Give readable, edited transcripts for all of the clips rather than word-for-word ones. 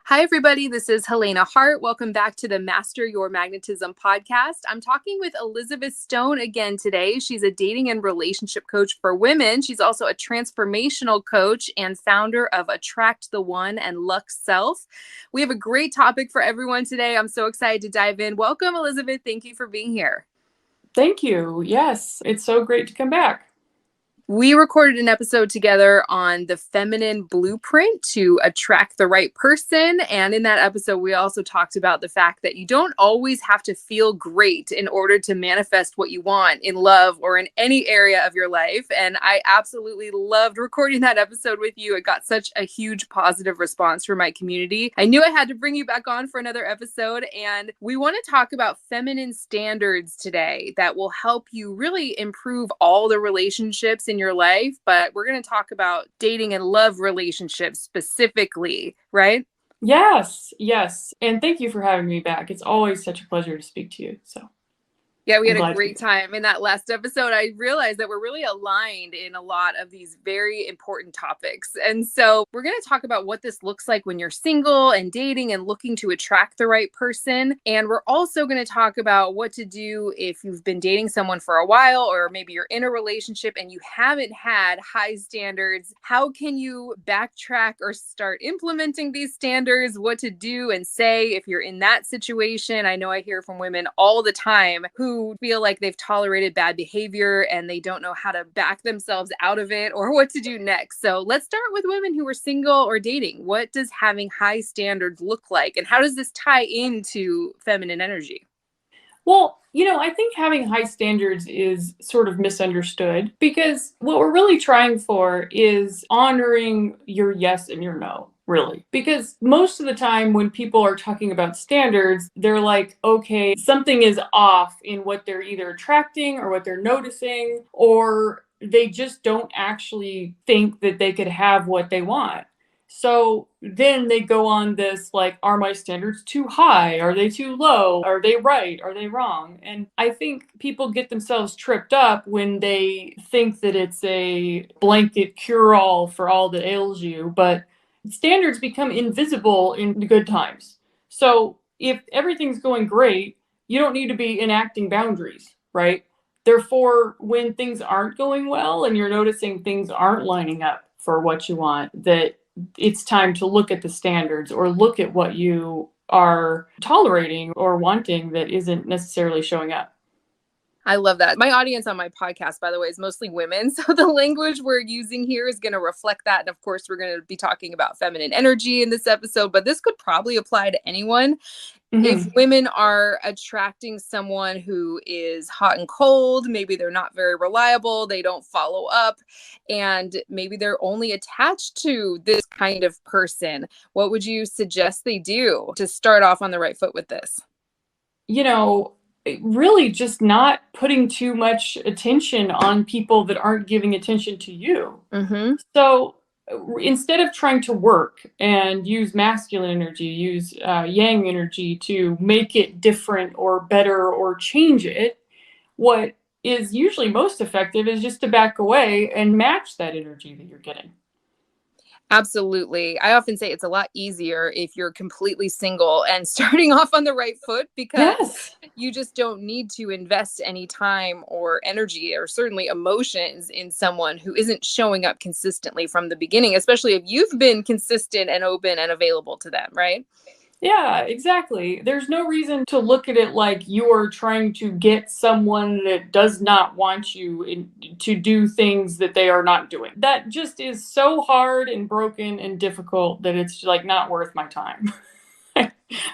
Hi, everybody. This is Helena Hart. Welcome back to the Master Your Magnetism podcast. I'm talking with Elizabeth Stone again today. She's a dating and relationship coach for women. She's also a transformational coach and founder of Attract the One and Luck Self. We have a great topic for everyone today. I'm so excited to dive in. Welcome, Elizabeth. Thank you for being here. Thank you. Yes, it's so great to come back. We recorded an episode together on the feminine blueprint to attract the right person. And in that episode, we also talked about the fact that you don't always have to feel great in order to manifest what you want in love or in any area of your life. And I absolutely loved recording that episode with you. It got such a huge positive response from my community. I knew I had to bring you back on for another episode. And we want to talk about feminine standards today that will help you really improve all the relationships in your life, but we're going to talk about dating and love relationships specifically, right? Yes. And thank you for having me back. It's always such a pleasure to speak to you. Yeah, we had a great time in that last episode. I realized that we're really aligned in a lot of these very important topics. And so we're going to talk about what this looks like when you're single and dating and looking to attract the right person. And we're also going to talk about what to do if you've been dating someone for a while, or maybe you're in a relationship and you haven't had high standards. How can you backtrack or start implementing these standards? What to do and say if you're in that situation? I know I hear from women all the time who feel like they've tolerated bad behavior and they don't know how to back themselves out of it or what to do next. So let's start with women who are single or dating. What does having high standards look like? And how does this tie into feminine energy? Well, I think having high standards is sort of misunderstood because what we're really trying for is honoring your yes and your no. Really. Because most of the time when people are talking about standards, they're like, okay, something is off in what they're either attracting or what they're noticing, or they just don't actually think that they could have what they want. So then they go on this, like, are my standards too high? Are they too low? Are they right? Are they wrong? And I think people get themselves tripped up when they think that it's a blanket cure-all for all that ails you, but standards become invisible in good times. So if everything's going great, you don't need to be enacting boundaries, right? Therefore, when things aren't going well and you're noticing things aren't lining up for what you want, that it's time to look at the standards or look at what you are tolerating or wanting that isn't necessarily showing up. I love that. My audience on my podcast, by the way, is mostly women. So the language we're using here is going to reflect that. And of course, we're going to be talking about feminine energy in this episode, but this could probably apply to anyone. If women are attracting someone who is hot and cold, maybe they're not very reliable, they don't follow up, and maybe they're only attached to this kind of person, what would you suggest they do to start off on the right foot with this? Really just not putting too much attention on people that aren't giving attention to you. So instead of trying to work and use masculine energy, use yang energy to make it different or better or change it, what is usually most effective is just to back away and match that energy that you're getting. Absolutely. I often say it's a lot easier if you're completely single and starting off on the right foot, because you just don't need to invest any time or energy or certainly emotions in someone who isn't showing up consistently from the beginning, especially if you've been consistent and open and available to them, right? Yeah, exactly. There's no reason to look at it like you're trying to get someone that does not want you to do things that they are not doing. That just is so hard and broken and difficult that it's like not worth my time.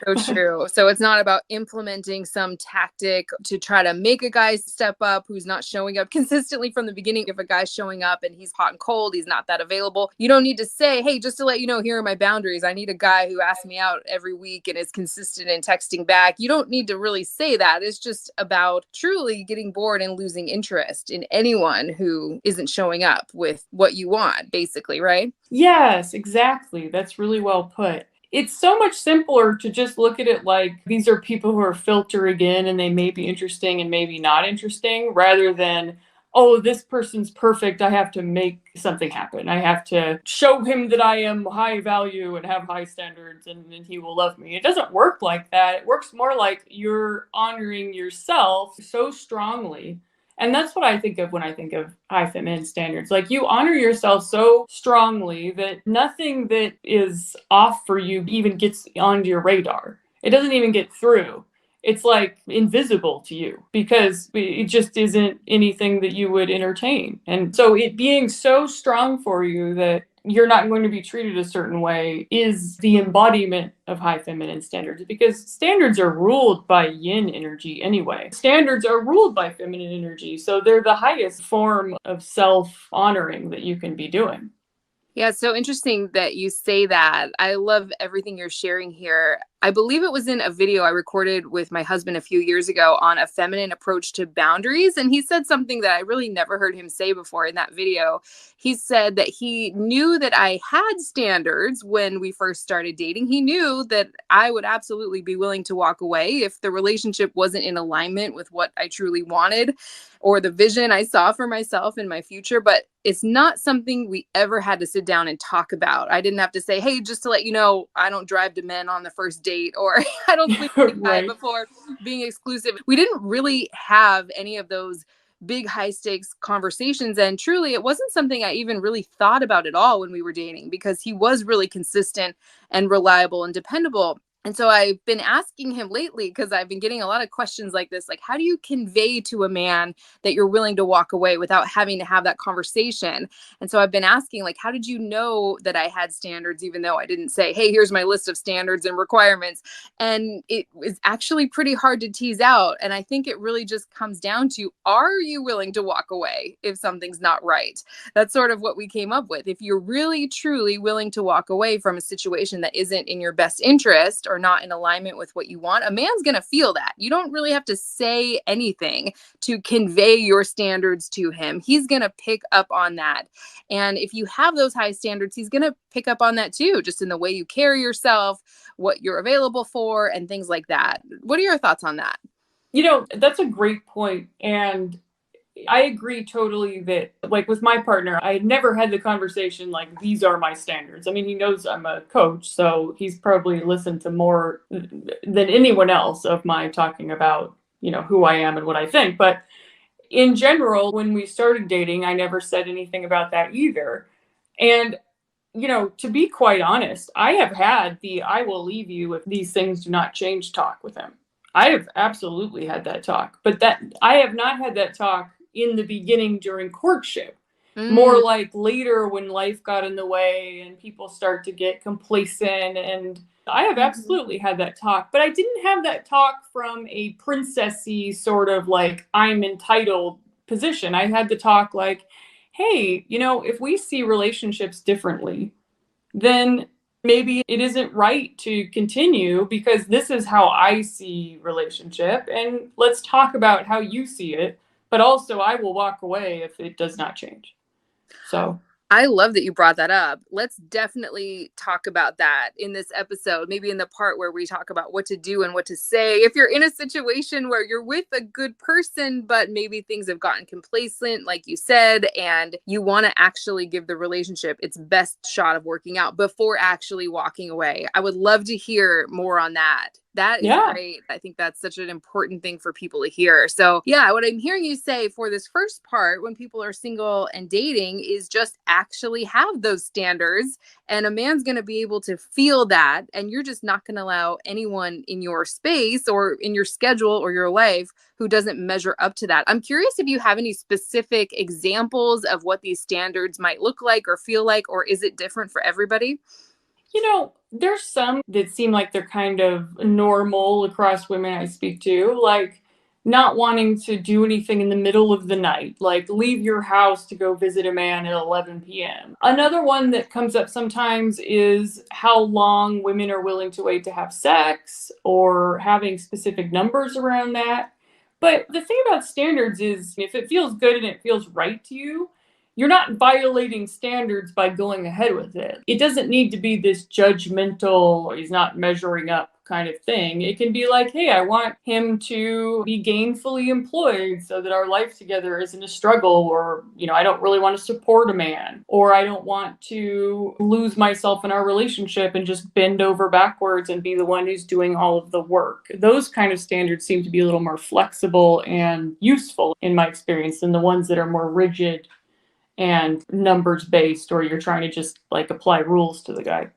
So true. So it's not about implementing some tactic to try to make a guy step up who's not showing up consistently from the beginning. If a guy's showing up and he's hot and cold, he's not that available, you don't need to say, hey, just to let you know, here are my boundaries. I need a guy who asks me out every week and is consistent in texting back. You don't need to really say that. It's just about truly getting bored and losing interest in anyone who isn't showing up with what you want, basically, right? Yes, exactly. That's really well put. It's so much simpler to just look at it like these are people who are filtering in and they may be interesting and maybe not interesting, rather than oh, this person's perfect, I have to make something happen. I have to show him that I am high value and have high standards, and he will love me. It doesn't work like that. It works more like you're honoring yourself so strongly. And that's what I think of when I think of high feminine standards. Like, you honor yourself so strongly that nothing that is off for you even gets onto your radar. It doesn't even get through. It's like invisible to you because it just isn't anything that you would entertain. And so it being so strong for you that you're not going to be treated a certain way is the embodiment of high feminine standards, because standards are ruled by yin energy anyway. Standards are ruled by feminine energy. So they're the highest form of self-honoring that you can be doing. Yeah, it's so interesting that you say that. I love everything you're sharing here. I believe it was in a video I recorded with my husband a few years ago on a feminine approach to boundaries. And he said something that I really never heard him say before in that video. He said that he knew that I had standards when we first started dating. He knew that I would absolutely be willing to walk away if the relationship wasn't in alignment with what I truly wanted or the vision I saw for myself in my future. But it's not something we ever had to sit down and talk about. I didn't have to say, hey, just to let you know, I don't drive to men on the first date, or I don't sleep with a guy before being exclusive. We didn't really have any of those big high stakes conversations. And truly, it wasn't something I even really thought about at all when we were dating, because he was really consistent and reliable and dependable. And so I've been asking him lately, because I've been getting a lot of questions like this, like, how do you convey to a man that you're willing to walk away without having to have that conversation? And so I've been asking, like, how did you know that I had standards, even though I didn't say, hey, here's my list of standards and requirements? And it was actually pretty hard to tease out. And I think it really just comes down to, are you willing to walk away if something's not right? That's sort of what we came up with. If you're really, truly willing to walk away from a situation that isn't in your best interest or not in alignment with what you want, a man's going to feel that. You don't really have to say anything to convey your standards to him. He's going to pick up on that. And if you have those high standards, he's going to pick up on that too, just in the way you carry yourself, what you're available for, and things like that. What are your thoughts on that? You know, that's a great point. And I agree totally that, like, with my partner, I had never had the conversation like, these are my standards. I mean, he knows I'm a coach, so he's probably listened to more than anyone else of my talking about, you know, who I am and what I think. But in general, when we started dating, I never said anything about that either. And, you know, to be quite honest, I have had the I will leave you if these things do not change talk with him. I have absolutely had that talk, but that I have not had that talk in the beginning during courtship. More like later when life got in the way and people start to get complacent. And I have absolutely had that talk, but I didn't have that talk from a princessy sort of like I'm entitled position. I had to talk like, hey, you know, if we see relationships differently, then maybe it isn't right to continue because this is how I see relationship. And let's talk about how you see it. But also, I will walk away if it does not change. So I love that you brought that up. Let's definitely talk about that in this episode, maybe in the part where we talk about what to do and what to say. If you're in a situation where you're with a good person, but maybe things have gotten complacent, like you said, and you want to actually give the relationship its best shot of working out before actually walking away. I would love to hear more on that. That is great. I think that's such an important thing for people to hear. So yeah, what I'm hearing you say for this first part, when people are single and dating, is just actually have those standards, and a man's going to be able to feel that. And you're just not going to allow anyone in your space or in your schedule or your life who doesn't measure up to that. I'm curious if you have any specific examples of what these standards might look like or feel like, or is it different for everybody? You know, there's some that seem like they're kind of normal across women I speak to, like not wanting to do anything in the middle of the night, like leave your house to go visit a man at 11 p.m. Another one that comes up sometimes is how long women are willing to wait to have sex, or having specific numbers around that. But the thing about standards is if it feels good and it feels right to you, you're not violating standards by going ahead with it. It doesn't need to be this judgmental, he's not measuring up kind of thing. It can be like, hey, I want him to be gainfully employed so that our life together isn't a struggle, or, I don't really want to support a man, or I don't want to lose myself in our relationship and just bend over backwards and be the one who's doing all of the work. Those kind of standards seem to be a little more flexible and useful in my experience than the ones that are more rigid and numbers based, or you're trying to just like apply rules to the guy.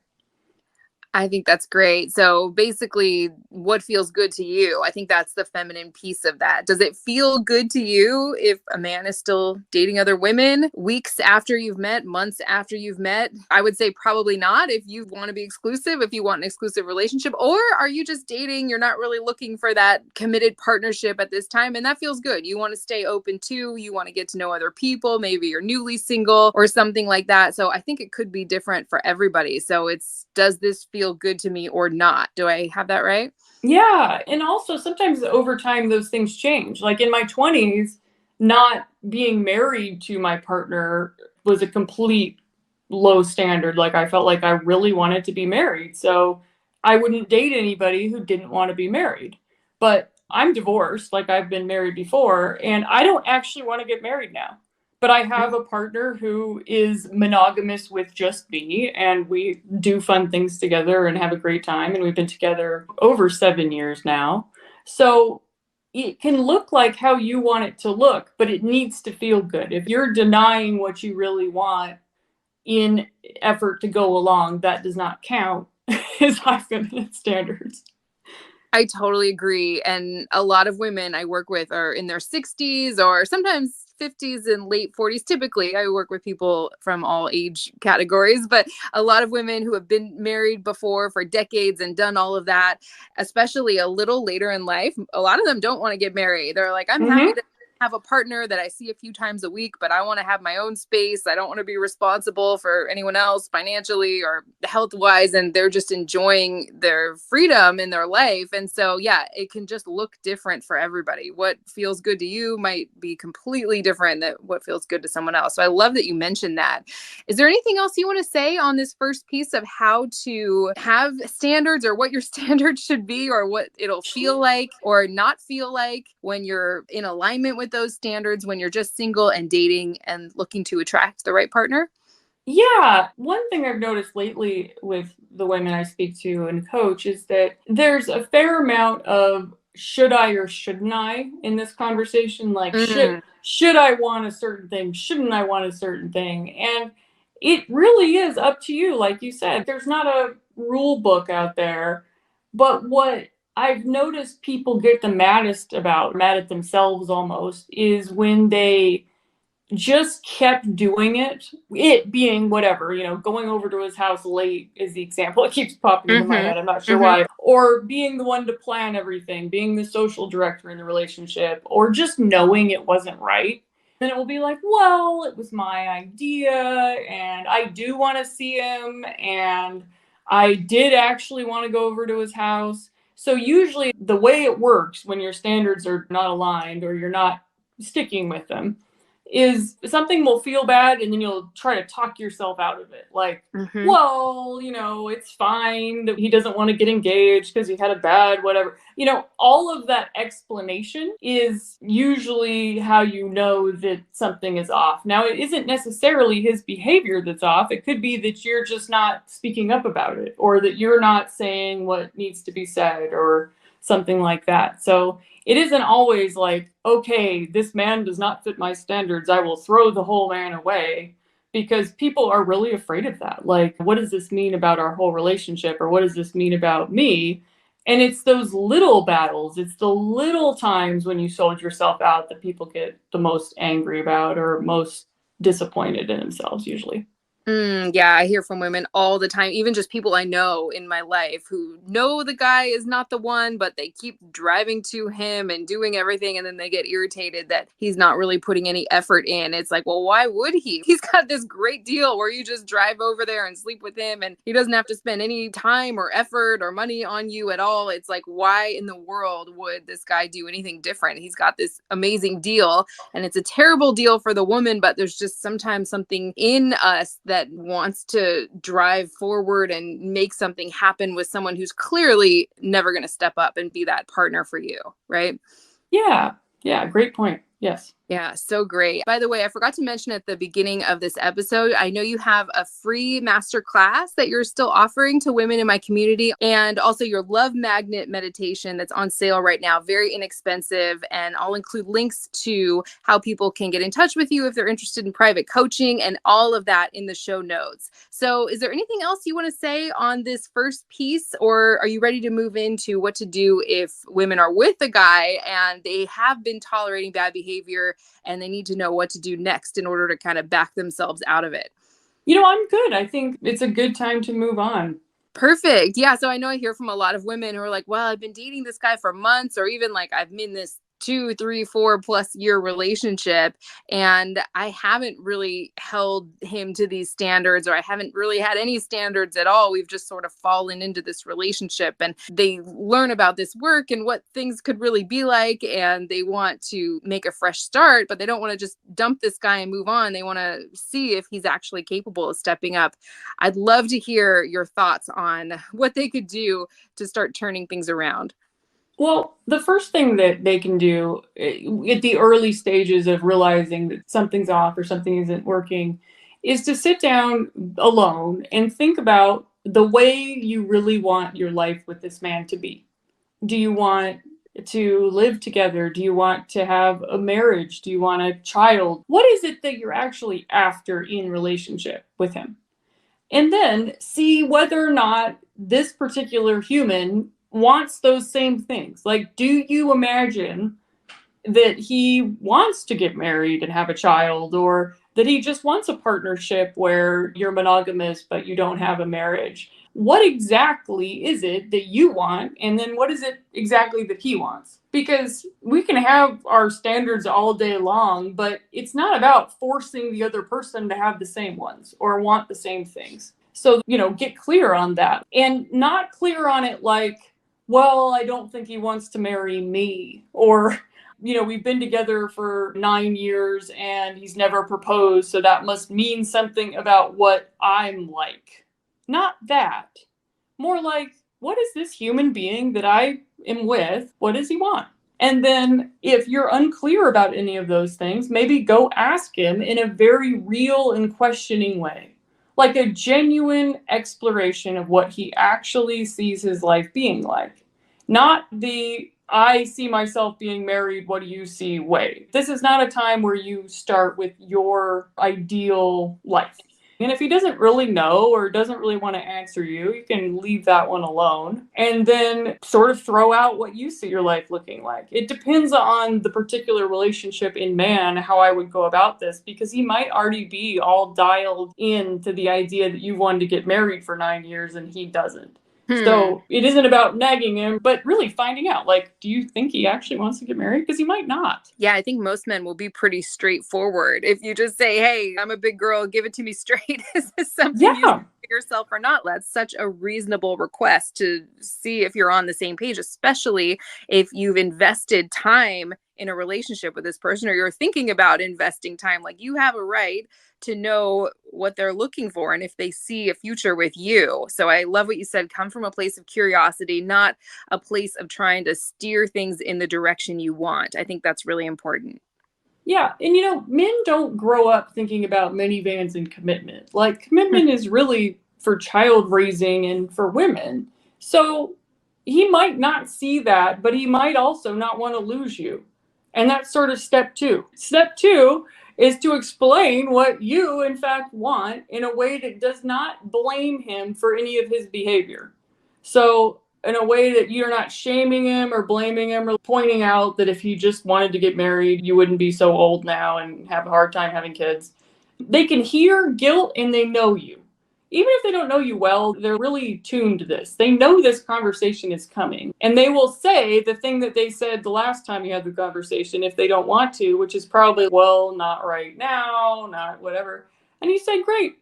I think that's great. So basically, what feels good to you? I think that's the feminine piece of that. Does it feel good to you if a man is still dating other women weeks after you've met, months after you've met? I would say probably not if you want to be exclusive, if you want an exclusive relationship, or are you just dating? You're not really looking for that committed partnership at this time, and that feels good. You want to stay open too. You want to get to know other people. Maybe you're newly single or something like that. So I think it could be different for everybody. So does this feel good to me or not? Do I have that right? Yeah. And also sometimes over time, those things change. Like in my 20s, not being married to my partner was a complete low standard. Like I felt like I really wanted to be married. So I wouldn't date anybody who didn't want to be married. But I'm divorced, like I've been married before, and I don't actually want to get married now. But I have a partner who is monogamous with just me, and we do fun things together and have a great time. And we've been together over 7 years now. So it can look like how you want it to look, but it needs to feel good. If you're denying what you really want in effort to go along, that does not count as high feminine standards. I totally agree. And a lot of women I work with are in their 60s or sometimes 50s and late 40s. Typically, I work with people from all age categories, but a lot of women who have been married before for decades and done all of that, especially a little later in life, a lot of them don't want to get married. They're like, I'm happy to have a partner that I see a few times a week, but I want to have my own space. I don't want to be responsible for anyone else financially or health wise. And they're just enjoying their freedom in their life. And so, yeah, it can just look different for everybody. What feels good to you might be completely different than what feels good to someone else. So I love that you mentioned that. Is there anything else you want to say on this first piece of how to have standards, or what your standards should be, or what it'll feel like or not feel like when you're in alignment with those standards, when you're just single and dating and looking to attract the right partner? Yeah. One thing I've noticed lately with the women I speak to and coach is that there's a fair amount of should I or shouldn't I in this conversation. Like, should I want a certain thing? Shouldn't I want a certain thing? And it really is up to you. Like you said, there's not a rule book out there. But what I've noticed people get the maddest about, mad at themselves almost, is when they just kept doing it being whatever, going over to his house late is the example. It keeps popping into my head. I'm not sure why. Or being the one to plan everything, being the social director in the relationship, or just knowing it wasn't right. Then it will be like, well, it was my idea, and I do want to see him, and I did actually want to go over to his house. So usually the way it works when your standards are not aligned or you're not sticking with them is something will feel bad, and then you'll try to talk yourself out of it. Like, well, it's fine that he doesn't want to get engaged because he had a bad whatever. All of that explanation is usually how you know that something is off. Now, it isn't necessarily his behavior that's off. It could be that you're just not speaking up about it, or that you're not saying what needs to be said, or something like that. So it isn't always like, okay, this man does not fit my standards, I will throw the whole man away, because people are really afraid of that. Like, what does this mean about our whole relationship? Or what does this mean about me? And it's those little battles, it's the little times when you sold yourself out that people get the most angry about or most disappointed in themselves usually. Yeah, I hear from women all the time, even just people I know in my life who know the guy is not the one, but they keep driving to him and doing everything. And then they get irritated that he's not really putting any effort in. It's like, well, why would he? He's got this great deal where you just drive over there and sleep with him, and he doesn't have to spend any time or effort or money on you at all. It's like, why in the world would this guy do anything different? He's got this amazing deal, and it's a terrible deal for the woman, but there's just sometimes something in us that that wants to drive forward and make something happen with someone who's clearly never going to step up and be that partner for you, right? Yeah. Yeah. Great point. Yes. Yeah, so great. By the way, I forgot to mention at the beginning of this episode, I know you have a free master class that you're still offering to women in my community, and also your love magnet meditation that's on sale right now. Very inexpensive. And I'll include links to how people can get in touch with you if they're interested in private coaching and all of that in the show notes. So is there anything else you want to say on this first piece, or are you ready to move into what to do if women are with a guy and they have been tolerating bad behavior and they need to know what to do next in order to kind of back themselves out of it? I'm good. I think it's a good time to move on. Perfect. Yeah. So I know I hear from a lot of women who are like, well, I've been dating this guy for months, or even like I've been in this 2, 3, 4+ year relationship, and I haven't really held him to these standards, or I haven't really had any standards at all. We've just sort of fallen into this relationship, and they learn about this work and what things could really be like, and they want to make a fresh start, but they don't want to just dump this guy and move on. They want to see if he's actually capable of stepping up. I'd love to hear your thoughts on what they could do to start turning things around. Well, the first thing that they can do at the early stages of realizing that something's off or something isn't working is to sit down alone and think about the way you really want your life with this man to be. Do you want to live together? Do you want to have a marriage? Do you want a child? What is it that you're actually after in relationship with him? And then see whether or not this particular human wants those same things. Like, do you imagine that he wants to get married and have a child, or that he just wants a partnership where you're monogamous but you don't have a marriage? What exactly is it that you want? And then what is it exactly that he wants? Because we can have our standards all day long, but it's not about forcing the other person to have the same ones or want the same things. So, get clear on that, and not clear on it like, well, I don't think he wants to marry me, or, we've been together for 9 years and he's never proposed, so that must mean something about what I'm like. Not that. More like, what is this human being that I am with? What does he want? And then if you're unclear about any of those things, maybe go ask him in a very real and questioning way. Like a genuine exploration of what he actually sees his life being like. Not the, I see myself being married, what do you see way. This is not a time where you start with your ideal life. And if he doesn't really know or doesn't really want to answer you, you can leave that one alone and then sort of throw out what you see your life looking like. It depends on the particular relationship in man, how I would go about this, because he might already be all dialed in to the idea that you wanted to get married for 9 years and he doesn't. So it isn't about nagging him, but really finding out, like, do you think he actually wants to get married? Because he might not. Yeah, I think most men will be pretty straightforward. If you just say, hey, I'm a big girl, give it to me straight. Is this something you see for yourself or not? That's such a reasonable request to see if you're on the same page, especially if you've invested time in a relationship with this person, or you're thinking about investing time. Like, you have a right to know what they're looking for and if they see a future with you. So I love what you said. Come from a place of curiosity, not a place of trying to steer things in the direction you want. I think that's really important. Yeah. And, men don't grow up thinking about minivans and commitment. Like, commitment is really for child raising and for women. So he might not see that, but he might also not want to lose you. And that's sort of step 2. Step 2 is to explain what you, in fact, want in a way that does not blame him for any of his behavior. So in a way that you're not shaming him or blaming him or pointing out that if he just wanted to get married, you wouldn't be so old now and have a hard time having kids. They can hear guilt and they know you. Even if they don't know you well, they're really tuned to this. They know this conversation is coming. And they will say the thing that they said the last time you had the conversation if they don't want to, which is probably, well, not right now, not whatever. And you say, great,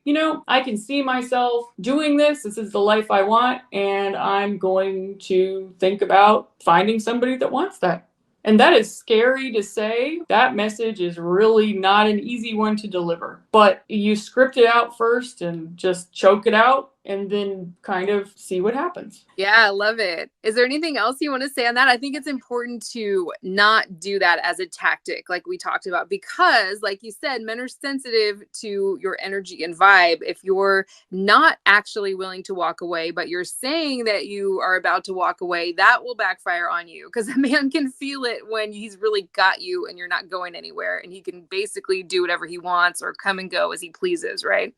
I can see myself doing this. This is the life I want. And I'm going to think about finding somebody that wants that. And that is scary to say. That message is really not an easy one to deliver. But you script it out first and just choke it out and then kind of see what happens. Yeah, I love it. Is there anything else you want to say on that? I think it's important to not do that as a tactic, like we talked about, because like you said, men are sensitive to your energy and vibe. If you're not actually willing to walk away, but you're saying that you are about to walk away, that will backfire on you, because a man can feel it when he's really got you and you're not going anywhere, and he can basically do whatever he wants or come and go as he pleases, right?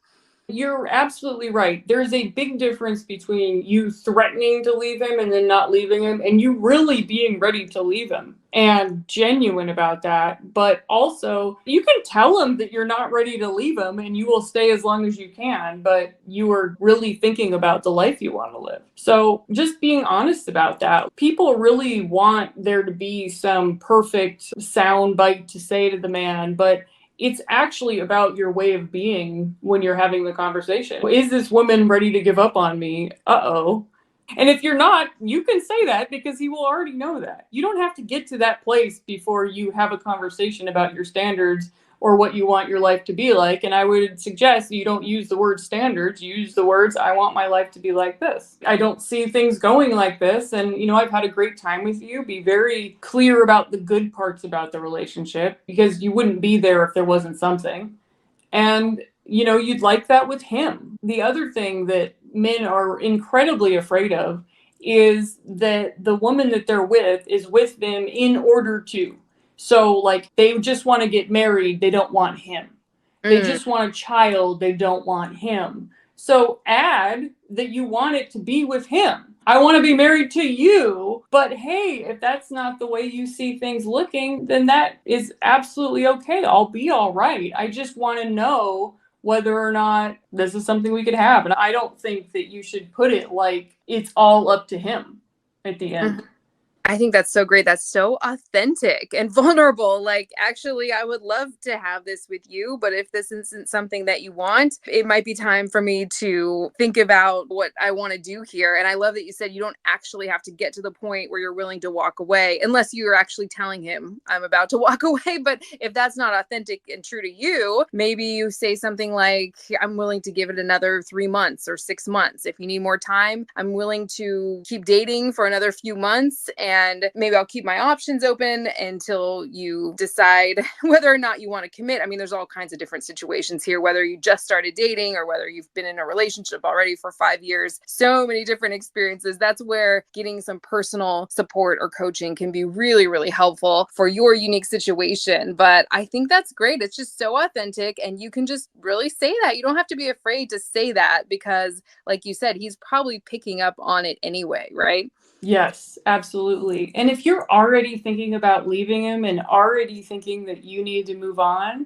You're absolutely right. There's a big difference between you threatening to leave him and then not leaving him, and you really being ready to leave him and genuine about that. But also, you can tell him that you're not ready to leave him and you will stay as long as you can, but you are really thinking about the life you want to live. So just being honest about that. People really want there to be some perfect sound bite to say to the man, but it's actually about your way of being when you're having the conversation. Is this woman ready to give up on me? Uh-oh. And if you're not, you can say that because he will already know that. You don't have to get to that place before you have a conversation about your standards or what you want your life to be like. And I would suggest you don't use the word standards, use the words, I want my life to be like this. I don't see things going like this. And, I've had a great time with you. Be very clear about the good parts about the relationship, because you wouldn't be there if there wasn't something. And, you'd like that with him. The other thing that men are incredibly afraid of is that the woman that they're with is with them in order to. So, like, they just want to get married, they don't want him. They just want a child, they don't want him. So add that you want it to be with him. I want to be married to you, but hey, if that's not the way you see things looking, then that is absolutely okay. I'll be all right. I just want to know whether or not this is something we could have. And I don't think that you should put it like it's all up to him at the end. I think that's so great. That's so authentic and vulnerable. Like, actually, I would love to have this with you, but if this isn't something that you want, it might be time for me to think about what I want to do here. And I love that you said you don't actually have to get to the point where you're willing to walk away unless you're actually telling him I'm about to walk away. But if that's not authentic and true to you, maybe you say something like, I'm willing to give it another 3 months or 6 months. If you need more time, I'm willing to keep dating for another few months, and maybe I'll keep my options open until you decide whether or not you want to commit. I mean, there's all kinds of different situations here, whether you just started dating or whether you've been in a relationship already for 5 years. So many different experiences. That's where getting some personal support or coaching can be really, really helpful for your unique situation. But I think that's great. It's just so authentic, and you can just really say that. You don't have to be afraid to say that because, like you said, he's probably picking up on it anyway, right? Yes, absolutely. And if you're already thinking about leaving him and already thinking that you need to move on,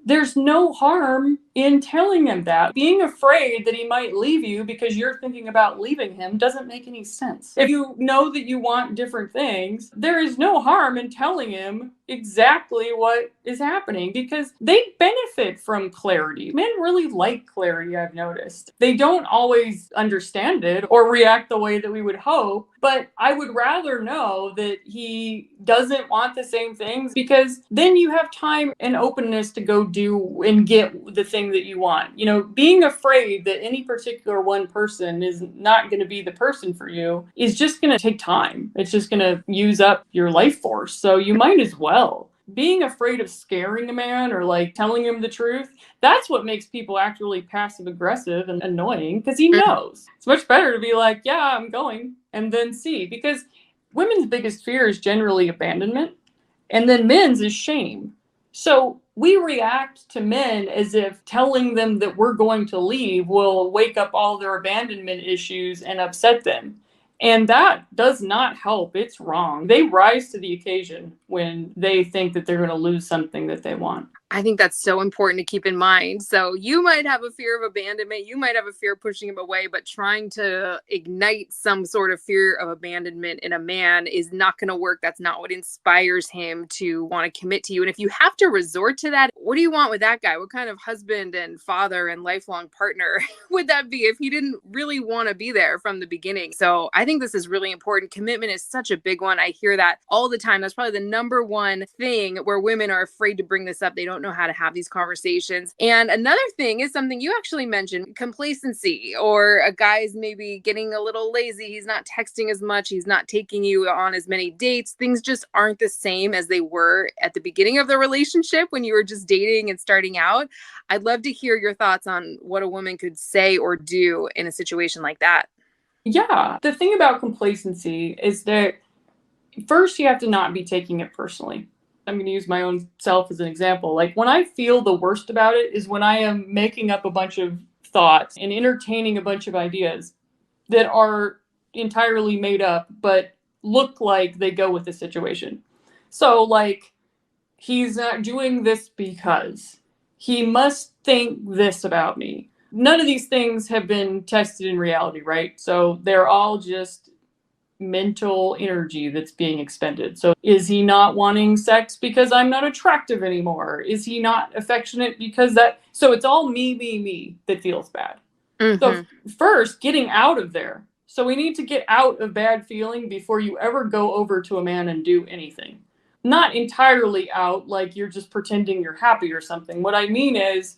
there's no harm in telling him that. Being afraid that he might leave you because you're thinking about leaving him doesn't make any sense. If you know that you want different things, there is no harm in telling him exactly what is happening, because they benefit from clarity. Men really like clarity, I've noticed. They don't always understand it or react the way that we would hope, but I would rather know that he doesn't want the same things, because then you have time and openness to go do and get the thing that you want. Being afraid that any particular one person is not going to be the person for you is just going to take time. It's just going to use up your life force. So you might as well. Being afraid of scaring a man or like telling him the truth, that's what makes people act really passive aggressive and annoying, because he knows. It's much better to be like, yeah, I'm going, and then see. Because women's biggest fear is generally abandonment, and then men's is shame. So we react to men as if telling them that we're going to leave will wake up all their abandonment issues and upset them. And that does not help. It's wrong. They rise to the occasion when they think that they're going to lose something that they want. I think that's so important to keep in mind. So you might have a fear of abandonment. You might have a fear of pushing him away, but trying to ignite some sort of fear of abandonment in a man is not going to work. That's not what inspires him to want to commit to you. And if you have to resort to that, what do you want with that guy? What kind of husband and father and lifelong partner would that be if he didn't really want to be there from the beginning? So I think this is really important. Commitment is such a big one. I hear that all the time. That's probably the number one thing where women are afraid to bring this up. They don't know how to have these conversations. And another thing is something you actually mentioned, complacency, or a guy's maybe getting a little lazy. He's not texting as much. He's not taking you on as many dates. Things just aren't the same as they were at the beginning of the relationship when you were just dating and starting out. I'd love to hear your thoughts on what a woman could say or do in a situation like that. Yeah. The thing about complacency is that first you have to not be taking it personally. I'm going to use my own self as an example. Like when I feel the worst about it is when I am making up a bunch of thoughts and entertaining a bunch of ideas that are entirely made up, but look like they go with the situation. So like, he's not doing this because he must think this about me. None of these things have been tested in reality, right? So they're all just mental energy that's being expended. So is he not wanting sex because I'm not attractive anymore? Is he not affectionate because that... So it's all me that feels bad. Mm-hmm. So first, getting out of there. So we need to get out of bad feeling before you ever go over to a man and do anything. Not entirely out, like you're just pretending you're happy or something. What I mean is,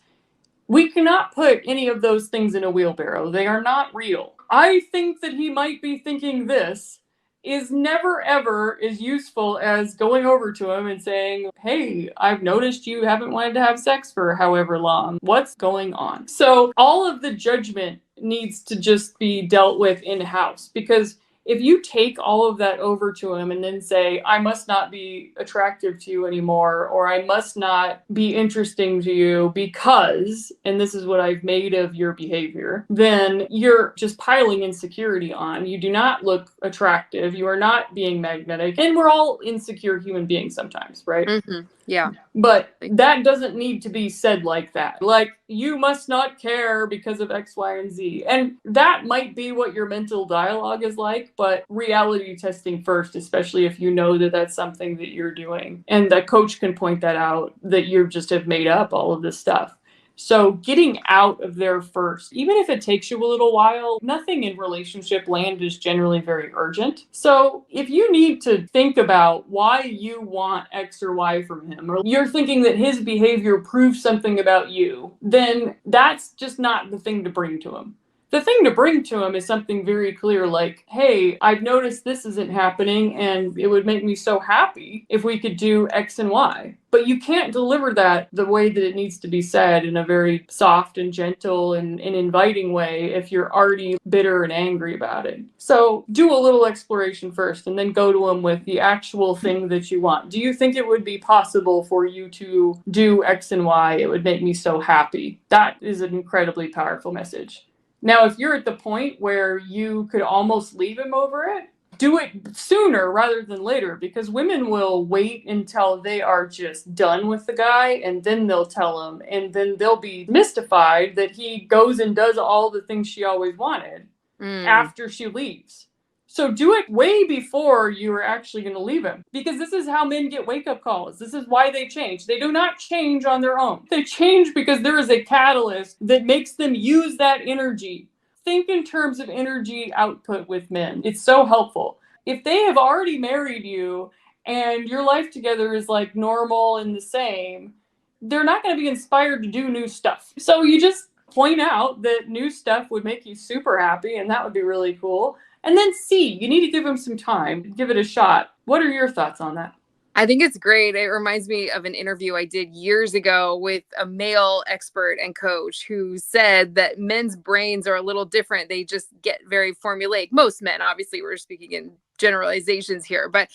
we cannot put any of those things in a wheelbarrow. They are not real. I think that he might be thinking this is never ever as useful as going over to him and saying, hey, I've noticed you haven't wanted to have sex for however long. What's going on? So all of the judgment needs to just be dealt with in-house, because if you take all of that over to him and then say, I must not be attractive to you anymore, or I must not be interesting to you because, and this is what I've made of your behavior, then you're just piling insecurity on. You do not look attractive. You are not being magnetic. And we're all insecure human beings sometimes, right? Mm-hmm. Yeah. But that doesn't need to be said like that. Like, you must not care because of X, Y, and Z. And that might be what your mental dialogue is like, but reality testing first, especially if you know that that's something that you're doing. And the coach can point that out, that you just have made up all of this stuff. So getting out of there first, even if it takes you a little while, nothing in relationship land is generally very urgent. So if you need to think about why you want X or Y from him, or you're thinking that his behavior proves something about you, then that's just not the thing to bring to him. The thing to bring to him is something very clear, like, hey, I've noticed this isn't happening, and it would make me so happy if we could do X and Y. But you can't deliver that the way that it needs to be said, in a very soft and gentle and inviting way, if you're already bitter and angry about it. So do a little exploration first, and then go to him with the actual thing that you want. Do you think it would be possible for you to do X and Y? It would make me so happy. That is an incredibly powerful message. Now, if you're at the point where you could almost leave him over it, do it sooner rather than later, because women will wait until they are just done with the guy, and then they'll tell him, and then they'll be mystified that he goes and does all the things she always wanted after she leaves. So do it way before you are actually going to leave him, because this is how men get wake-up calls. This is why they change. They do not change on their own. They change because there is a catalyst that makes them use that energy. Think in terms of energy output with men. It's so helpful. If they have already married you and your life together is like normal and the same, they're not going to be inspired to do new stuff. So you just point out that new stuff would make you super happy, and that would be really cool. And then you need to give him some time, give it a shot. What are your thoughts on that? I think it's great. It reminds me of an interview I did years ago with a male expert and coach who said that men's brains are a little different. They just get very formulaic. Most men, obviously, we're speaking in generalizations here, but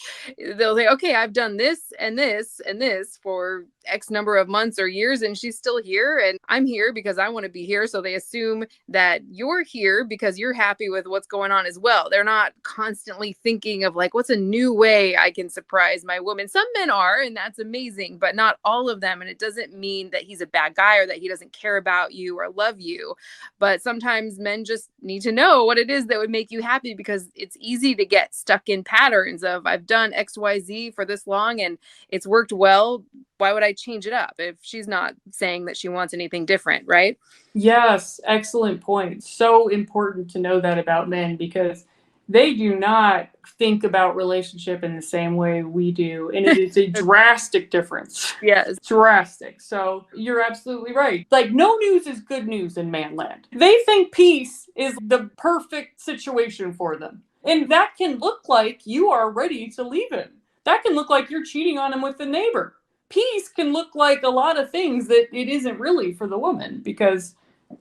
they'll say, okay, I've done this and this and this for X number of months or years, and she's still here, and I'm here because I want to be here. So they assume that you're here because you're happy with what's going on as well. They're not constantly thinking of like, what's a new way I can surprise my woman? Some men are, and that's amazing, but not all of them. And it doesn't mean that he's a bad guy or that he doesn't care about you or love you. But sometimes men just need to know what it is that would make you happy, because it's easy to get stuck in patterns of, I've done XYZ for this long and it's worked well. why would I change it up if she's not saying that she wants anything different, right? Yes, excellent point. So important to know that about men, because they do not think about relationship in the same way we do. And it is a drastic difference. Yes. Drastic. So you're absolutely right. Like, no news is good news in manland. They think peace is the perfect situation for them. And that can look like you are ready to leave him. That can look like you're cheating on him with the neighbor. Peace can look like a lot of things that it isn't really for the woman, because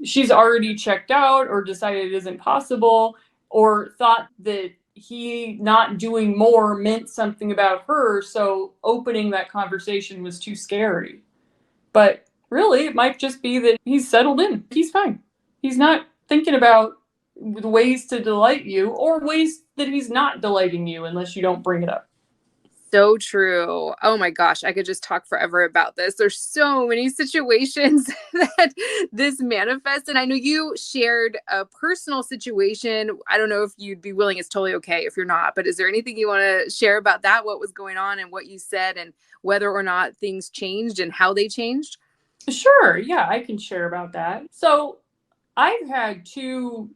she's already checked out or decided it isn't possible, or thought that he not doing more meant something about her, so opening that conversation was too scary. But really, it might just be that he's settled in. He's fine. He's not thinking about ways to delight you, or ways that he's not delighting you unless you don't bring it up. So true. Oh my gosh, I could just talk forever about this. There's so many situations that this manifests. And I know you shared a personal situation. I don't know if you'd be willing. It's totally okay if you're not. But is there anything you want to share about that? What was going on and what you said, and whether or not things changed and how they changed? Sure. Yeah, I can share about that. So I've had 2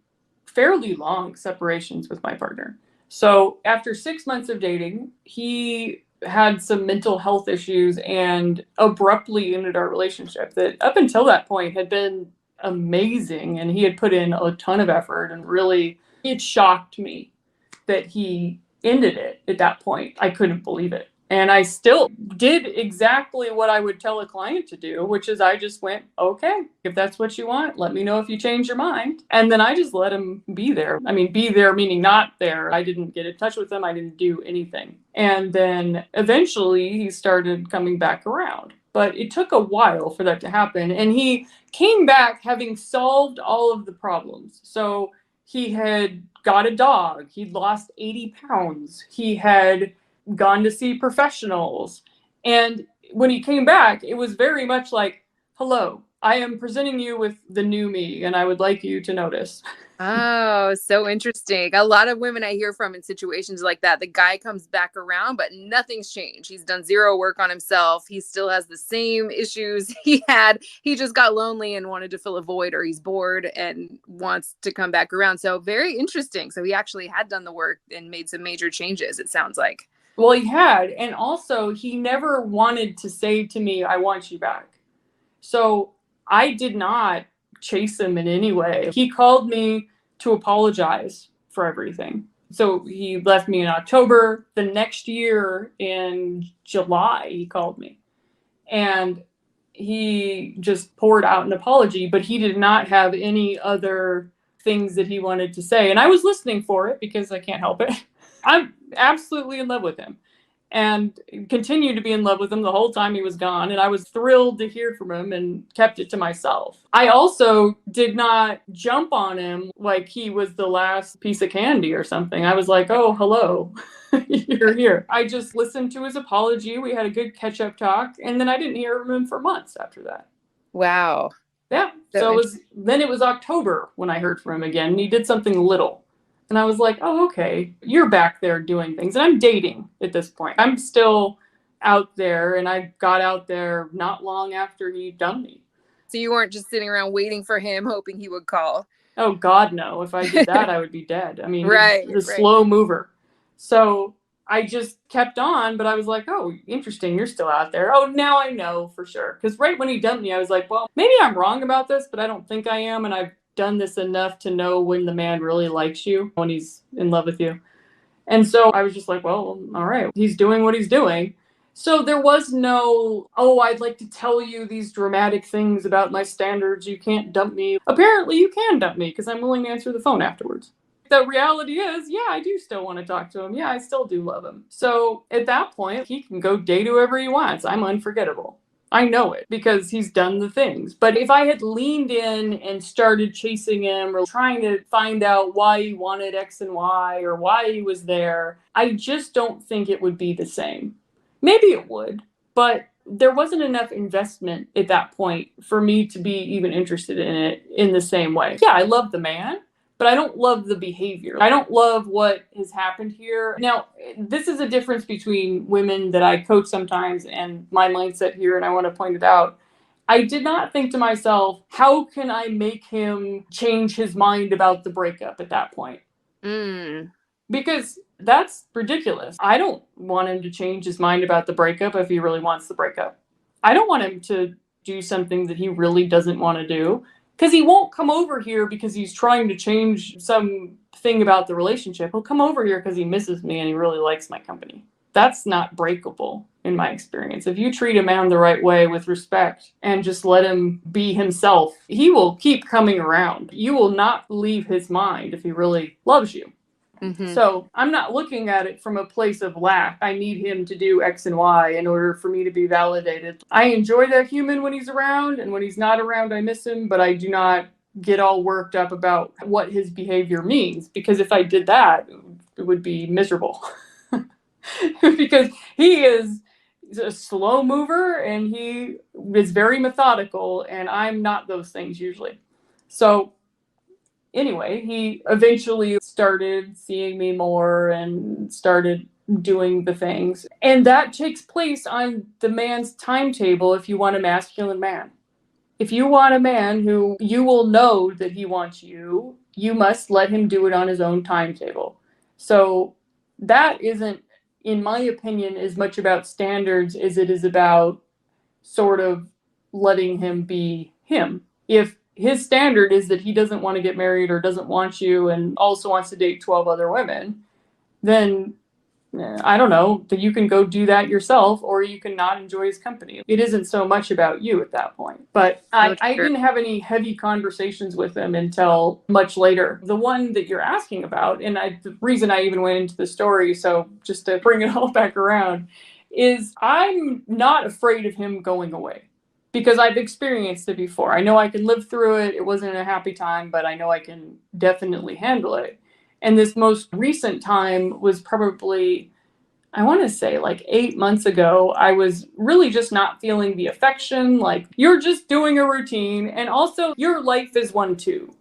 fairly long separations with my partner. So after 6 months of dating, he had some mental health issues and abruptly ended our relationship that up until that point had been amazing. And he had put in a ton of effort, and really, it shocked me that he ended it at that point. I couldn't believe it. And I still did exactly what I would tell a client to do, which is I just went, okay, if that's what you want, let me know if you change your mind. And then I just let him be there. I mean, be there meaning not there. I didn't get in touch with him. I didn't do anything. And then eventually he started coming back around. But it took a while for that to happen. And he came back having solved all of the problems. So he had got a dog. He'd lost 80 pounds. He had gone to see professionals. And when he came back, it was very much like, hello, I am presenting you with the new me, and I would like you to notice. Oh, so interesting. A lot of women I hear from in situations like that, the guy comes back around, but nothing's changed. He's done zero work on himself. He still has the same issues he had. He just got lonely and wanted to fill a void, or he's bored and wants to come back around. So very interesting. So he actually had done the work and made some major changes, it sounds like. Well, he had. And also, he never wanted to say to me, I want you back. So I did not chase him in any way. He called me to apologize for everything. So he left me in October. The next year in July, he called me. And he just poured out an apology, but he did not have any other things that he wanted to say. And I was listening for it, because I can't help it. I'm absolutely in love with him, and continued to be in love with him the whole time he was gone. And I was thrilled to hear from him and kept it to myself. I also did not jump on him like he was the last piece of candy or something. I was like, oh, hello, you're here. I just listened to his apology. We had a good catch-up talk, and then I didn't hear from him for months after that. Wow. Yeah. So it was October when I heard from him again, and he did something little. And I was like, oh, okay, you're back there doing things. And I'm dating at this point. I'm still out there, and I got out there not long after he dumped me. So you weren't just sitting around waiting for him, hoping he would call? Oh, God, no. If I did that, I would be dead. I mean, right, the slow mover. So I just kept on, but I was like, oh, interesting, you're still out there. Oh, now I know for sure. Because right when he dumped me, I was like, well, maybe I'm wrong about this, but I don't think I am. And I've done this enough to know when the man really likes you, when he's in love with you. And so I was just like, well, all right, he's doing what he's doing. So there was no, oh, I'd like to tell you these dramatic things about my standards. You can't dump me. Apparently you can dump me, because I'm willing to answer the phone afterwards. The reality is, yeah, I do still want to talk to him. Yeah, I still do love him. So at that point, he can go date whoever he wants. I'm unforgettable. I know it, because he's done the things. But if I had leaned in and started chasing him, or trying to find out why he wanted X and Y, or why he was there, I just don't think it would be the same. Maybe it would, but there wasn't enough investment at that point for me to be even interested in it in the same way. Yeah, I love the man, but I don't love the behavior. I don't love what has happened here. Now, this is a difference between women that I coach sometimes and my mindset here, and I want to point it out. I did not think to myself, how can I make him change his mind about the breakup at that point? Because that's ridiculous. I don't want him to change his mind about the breakup if he really wants the breakup. I don't want him to do something that he really doesn't want to do, because he won't come over here because he's trying to change something about the relationship. He'll come over here because he misses me and he really likes my company. That's not breakable in my experience. If you treat a man the right way with respect and just let him be himself, he will keep coming around. You will not leave his mind if he really loves you. So I'm not looking at it from a place of lack. I need him to do X and Y in order for me to be validated. I enjoy that human when he's around, and when he's not around, I miss him, but I do not get all worked up about what his behavior means, because if I did that, it would be miserable. Because he is a slow mover and he is very methodical, and I'm not those things usually. So anyway, he eventually started seeing me more and started doing the things. And that takes place on the man's timetable if you want a masculine man. If you want a man who you will know that he wants you, you must let him do it on his own timetable. So that isn't, in my opinion, as much about standards as it is about sort of letting him be him. If his standard is that he doesn't want to get married or doesn't want you and also wants to date 12 other women, then I don't know, that you can go do that yourself, or you can not enjoy his company. It isn't so much about you at that point. But I didn't have any heavy conversations with him until much later. The one that you're asking about, and the reason I even went into the story, so just to bring it all back around, is I'm not afraid of him going away. Because I've experienced it before. I know I can live through it. It wasn't a happy time, but I know I can definitely handle it. And this most recent time was probably, I want to say like 8 months ago. I was really just not feeling the affection. Like, you're just doing a routine, and also your life is one too.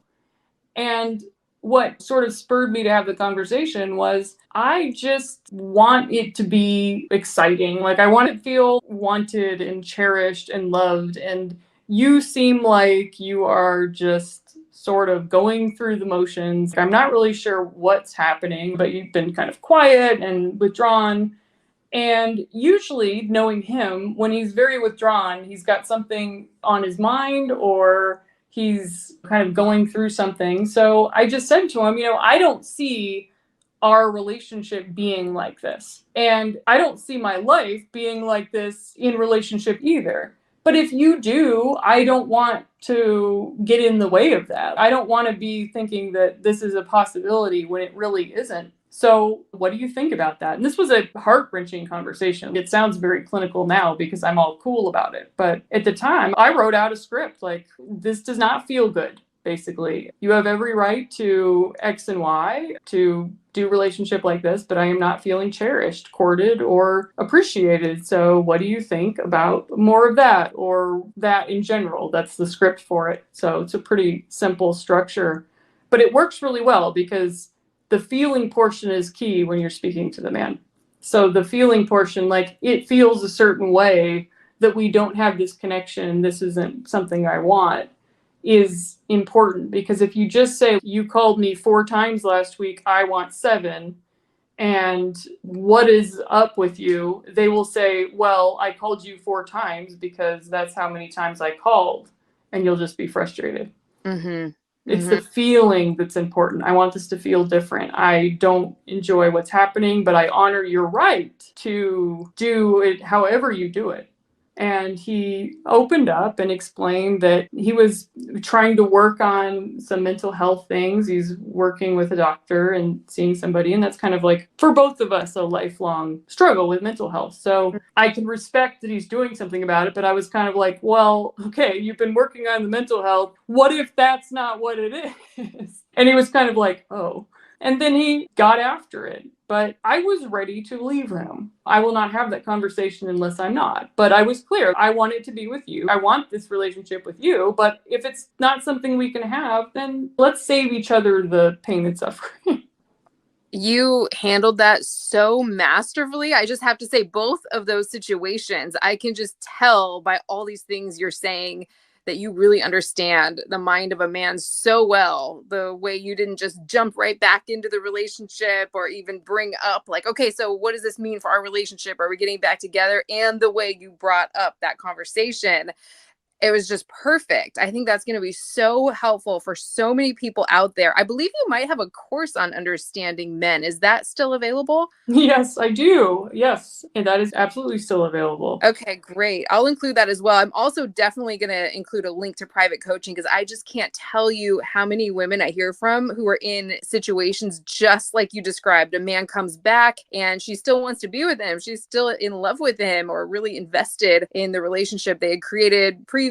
And what sort of spurred me to have the conversation was, I just want it to be exciting. Like, I want to feel wanted and cherished and loved. And you seem like you are just sort of going through the motions. I'm not really sure what's happening, but you've been kind of quiet and withdrawn. And usually, knowing him, when he's very withdrawn, he's got something on his mind, or he's kind of going through something. So I just said to him, I don't see our relationship being like this. And I don't see my life being like this in relationship either. But if you do, I don't want to get in the way of that. I don't want to be thinking that this is a possibility when it really isn't. So what do you think about that? And this was a heart-wrenching conversation. It sounds very clinical now because I'm all cool about it. But at the time, I wrote out a script like, this does not feel good, basically. You have every right to X and Y, to do a relationship like this, but I am not feeling cherished, courted, or appreciated. So what do you think about more of that, or that in general? That's the script for it. So it's a pretty simple structure. But it works really well because the feeling portion is key when you're speaking to the man. So the feeling portion, like, it feels a certain way that we don't have this connection, this isn't something I want, is important. Because if you just say, you called me 4 times last week, I want 7, and what is up with you? They will say, well, I called you 4 times because that's how many times I called, and you'll just be frustrated. It's the feeling that's important. I want this to feel different. I don't enjoy what's happening, but I honor your right to do it however you do it. And he opened up and explained that he was trying to work on some mental health things. He's working with a doctor and seeing somebody. And that's kind of like, for both of us, a lifelong struggle with mental health. So I can respect that he's doing something about it. But I was kind of like, well, okay, you've been working on the mental health. What if that's not what it is? And he was kind of like, oh. And then he got after it. But I was ready to leave him. I will not have that conversation unless I'm not. But I was clear. I want it to be with you. I want this relationship with you. But if it's not something we can have, then let's save each other the pain and suffering. You handled that so masterfully. I just have to say, both of those situations, I can just tell by all these things you're saying that you really understand the mind of a man so well. The way you didn't just jump right back into the relationship or even bring up, like, okay, so what does this mean for our relationship? Are we getting back together? And the way you brought up that conversation, it was just perfect. I think that's going to be so helpful for so many people out there. I believe you might have a course on understanding men. Is that still available? Yes, I do. Yes. And that is absolutely still available. Okay, great. I'll include that as well. I'm also definitely going to include a link to private coaching because I just can't tell you how many women I hear from who are in situations just like you described. A man comes back and she still wants to be with him. She's still in love with him or really invested in the relationship they had created previously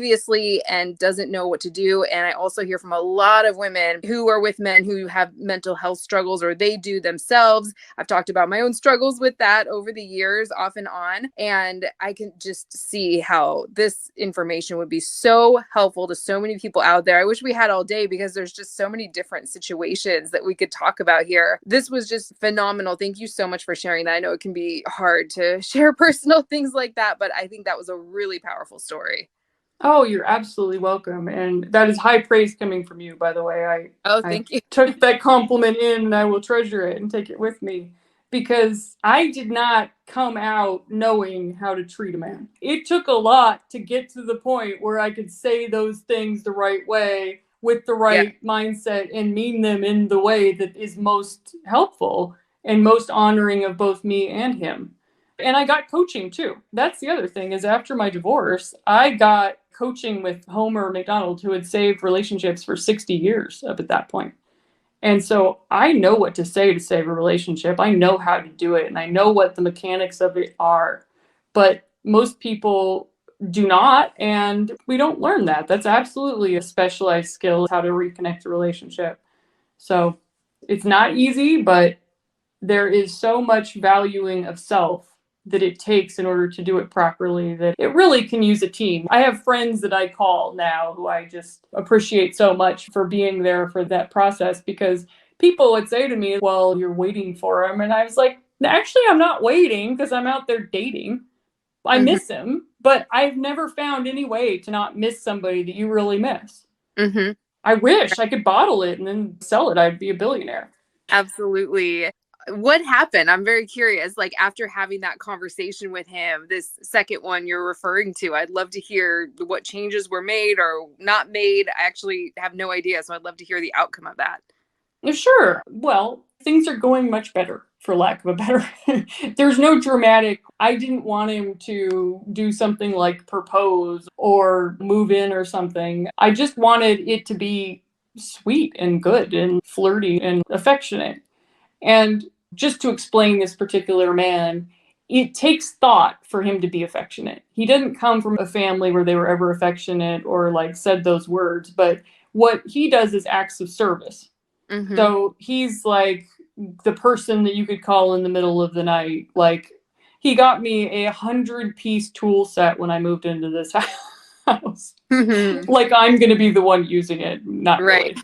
and doesn't know what to do. And I also hear from a lot of women who are with men who have mental health struggles or they do themselves. I've talked about my own struggles with that over the years, off and on. And I can just see how this information would be so helpful to so many people out there. I wish we had all day because there's just so many different situations that we could talk about here. This was just phenomenal. Thank you so much for sharing that. I know it can be hard to share personal things like that, but I think that was a really powerful story. Oh, you're absolutely welcome. And that is high praise coming from you, by the way. Thank you. Took that compliment in and I will treasure it and take it with me because I did not come out knowing how to treat a man. It took a lot to get to the point where I could say those things the right way with the right mindset and mean them in the way that is most helpful and most honoring of both me and him. And I got coaching too. That's the other thing is after my divorce, I got coaching with Homer McDonald, who had saved relationships for 60 years up at that point. And so I know what to say to save a relationship. I know how to do it. And I know what the mechanics of it are. But most people do not. And we don't learn that. That's absolutely a specialized skill, how to reconnect a relationship. So it's not easy, but there is so much valuing of self that it takes in order to do it properly that it really can use a team. I have friends that I call now who I just appreciate so much for being there for that process because people would say to me, well, you're waiting for him. And I was like, actually, I'm not waiting because I'm out there dating. I miss him, but I've never found any way to not miss somebody that you really miss. I wish I could bottle it and then sell it. I'd be a billionaire. Absolutely. What happened? I'm very curious. Like after having that conversation with him, this second one you're referring to, I'd love to hear what changes were made or not made. I actually have no idea. So I'd love to hear the outcome of that. Sure. Well, things are going much better, for lack of a better. There's no dramatic. I didn't want him to do something like propose or move in or something. I just wanted it to be sweet and good and flirty and affectionate. And just to explain this particular man, it takes thought for him to be affectionate. He didn't come from a family where they were ever affectionate or like said those words, but what he does is acts of service. So he's like the person that you could call in the middle of the night. Like he got me 100-piece tool set when I moved into this house. Like I'm going to be the one using it. Not really.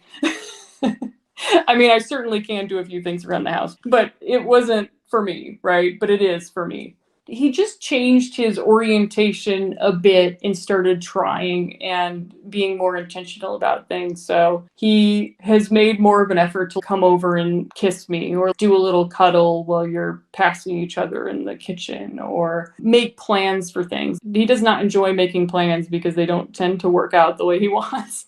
I mean, I certainly can do a few things around the house, but it wasn't for me, right? But it is for me. He just changed his orientation a bit and started trying and being more intentional about things. So he has made more of an effort to come over and kiss me or do a little cuddle while you're passing each other in the kitchen or make plans for things. He does not enjoy making plans because they don't tend to work out the way he wants.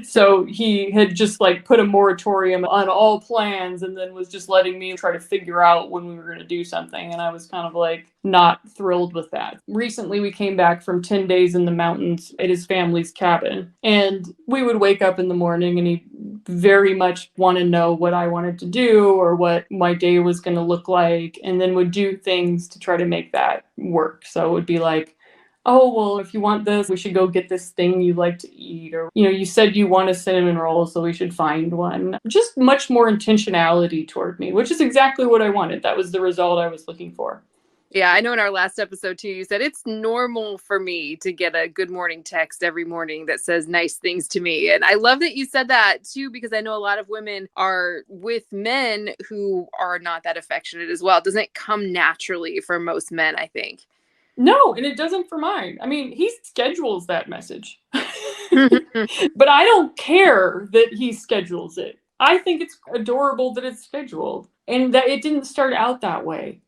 So he had just like put a moratorium on all plans and then was just letting me try to figure out when we were going to do something. And I was kind of like not thrilled with that. Recently, we came back from 10 days in the mountains at his family's cabin. And we would wake up in the morning and he'd very much want to know what I wanted to do or what my day was going to look like. And then would do things to try to make that work. So it would be like, oh, well, if you want this, we should go get this thing you like to eat. Or, you said you want a cinnamon roll, so we should find one. Just much more intentionality toward me, which is exactly what I wanted. That was the result I was looking for. Yeah, I know in our last episode too, you said it's normal for me to get a good morning text every morning that says nice things to me. And I love that you said that too, because I know a lot of women are with men who are not that affectionate as well. It doesn't come naturally for most men, I think. No, and it doesn't for mine. I mean, he schedules that message. But I don't care that he schedules it. I think it's adorable that it's scheduled and that it didn't start out that way.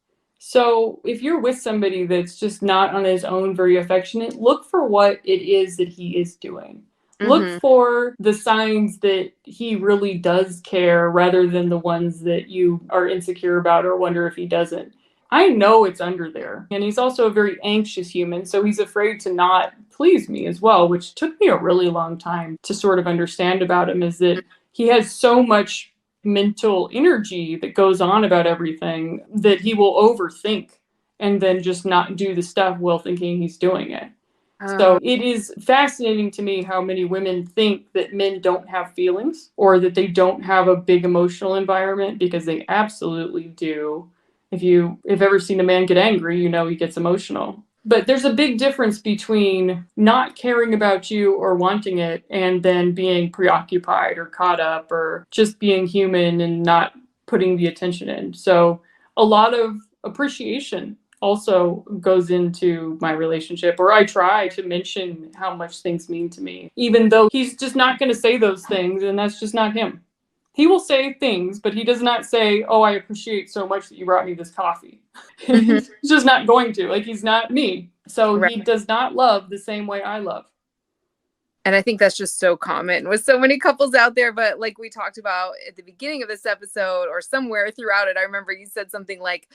So if you're with somebody that's just not on his own very affectionate, look for what it is that he is doing. Look for the signs that he really does care rather than the ones that you are insecure about or wonder if he doesn't. I know it's under there. And he's also a very anxious human, so he's afraid to not please me as well, which took me a really long time to sort of understand about him, is that he has so much mental energy that goes on about everything that he will overthink and then just not do the stuff while thinking he's doing it. So it is fascinating to me how many women think that men don't have feelings or that they don't have a big emotional environment, because they absolutely do. If you've ever seen a man get angry, he gets emotional. But there's a big difference between not caring about you or wanting it and then being preoccupied or caught up or just being human and not putting the attention in. So a lot of appreciation also goes into my relationship, or I try to mention how much things mean to me, even though he's just not going to say those things, and that's just not him. He will say things, but he does not say, oh, I appreciate so much that you brought me this coffee. He's just not going to. Like, he's not me. So he does not love the same way I love. And I think that's just so common with so many couples out there. But like we talked about at the beginning of this episode or somewhere throughout it, I remember you said something like,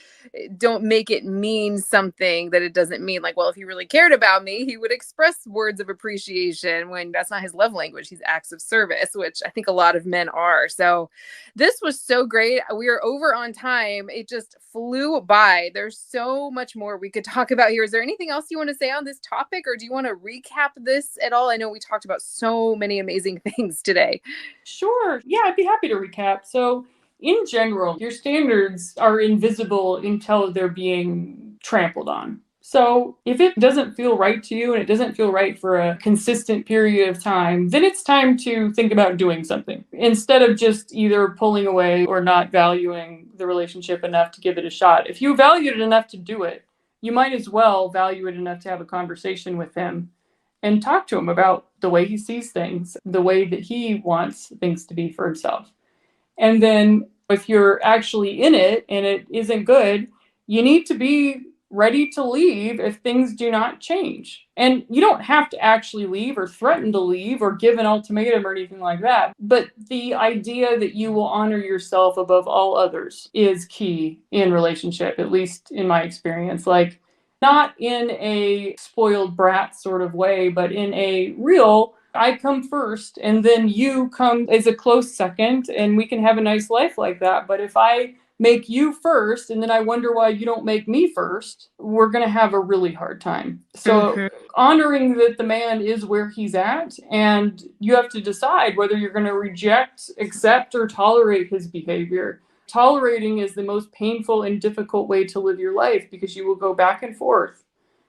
don't make it mean something that it doesn't mean. Like, well, if he really cared about me, he would express words of appreciation, when that's not his love language. He's acts of service, which I think a lot of men are. So this was so great. We are over on time. It just flew by. There's so much more we could talk about here. Is there anything else you want to say on this topic, or do you want to recap this at all? I know we talked about so many amazing things today. Sure. Yeah, I'd be happy to recap. So in general, your standards are invisible until they're being trampled on. So if it doesn't feel right to you and it doesn't feel right for a consistent period of time, then it's time to think about doing something instead of just either pulling away or not valuing the relationship enough to give it a shot. If you value it enough to do it, you might as well value it enough to have a conversation with him and talk to him about the way he sees things, the way that he wants things to be for himself. And then if you're actually in it and it isn't good, you need to be ready to leave if things do not change. And you don't have to actually leave or threaten to leave or give an ultimatum or anything like that. But the idea that you will honor yourself above all others is key in relationship, at least in my experience. Like, not in a spoiled brat sort of way, but in a real, I come first and then you come as a close second, and we can have a nice life like that. But if I make you first and then I wonder why you don't make me first, we're going to have a really hard time. So honoring that the man is where he's at, and you have to decide whether you're going to reject, accept, or tolerate his behavior. Tolerating is the most painful and difficult way to live your life, because you will go back and forth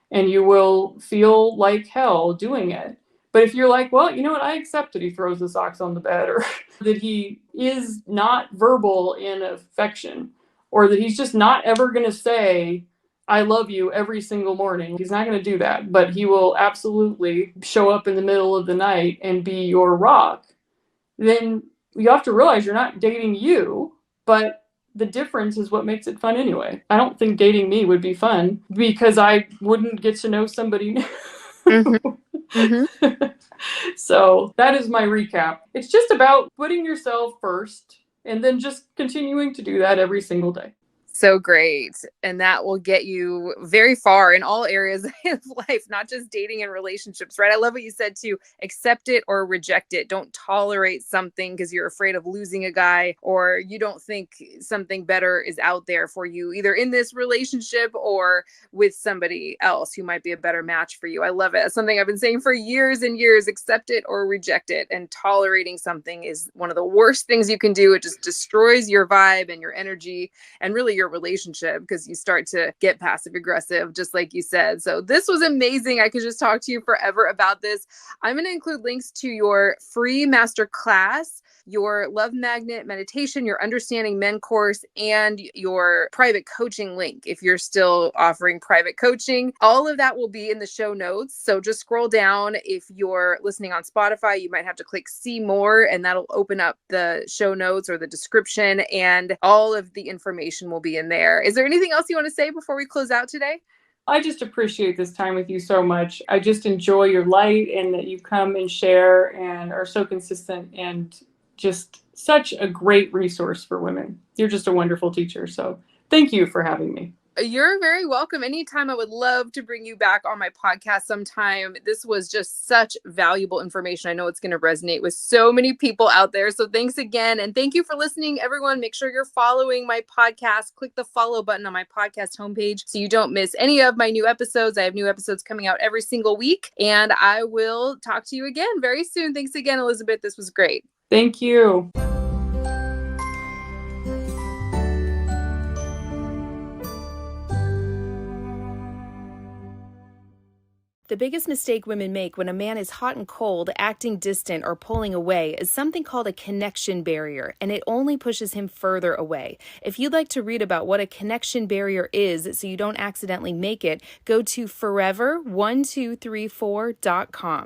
and you will feel like hell doing it. But if you're like, well, you know what, I accept that he throws the socks on the bed, or that he is not verbal in affection, or that he's just not ever going to say, I love you every single morning. He's not going to do that, but he will absolutely show up in the middle of the night and be your rock. Then you have to realize you're not dating you, but the difference is what makes it fun anyway. I don't think dating me would be fun because I wouldn't get to know somebody new. So that is my recap. It's just about putting yourself first and then just continuing to do that every single day. So great. And that will get you very far in all areas of life, not just dating and relationships, right? I love what you said too. Accept it or reject it. Don't tolerate something because you're afraid of losing a guy or you don't think something better is out there for you, either in this relationship or with somebody else who might be a better match for you. I love it. It's something I've been saying for years and years. Accept it or reject it. And tolerating something is one of the worst things you can do. It just destroys your vibe and your energy and really your relationship because you start to get passive aggressive, just like you said. So this was amazing. I could just talk to you forever about this. I'm going to include links to your free masterclass, your Love Magnet meditation, your Understanding Men course, and your private coaching link if you're still offering private coaching. All of that will be in the show notes. So just scroll down. If you're listening on Spotify, you might have to click see more, and that'll open up the show notes or the description, and all of the information will be in there. Is there anything else you want to say before we close out today? I just appreciate this time with you so much. I just enjoy your light and that you come and share and are so consistent and just such a great resource for women. You're just a wonderful teacher. So thank you for having me. You're very welcome. Anytime. I would love to bring you back on my podcast sometime. This was just such valuable information. I know it's going to resonate with so many people out there. So thanks again. And thank you for listening, everyone. Make sure you're following my podcast. Click the follow button on my podcast homepage so you don't miss any of my new episodes. I have new episodes coming out every single week. And I will talk to you again very soon. Thanks again, Elizabeth. This was great. Thank you. The biggest mistake women make when a man is hot and cold, acting distant, or pulling away is something called a connection barrier, and it only pushes him further away. If you'd like to read about what a connection barrier is so you don't accidentally make it, go to forever1234.com.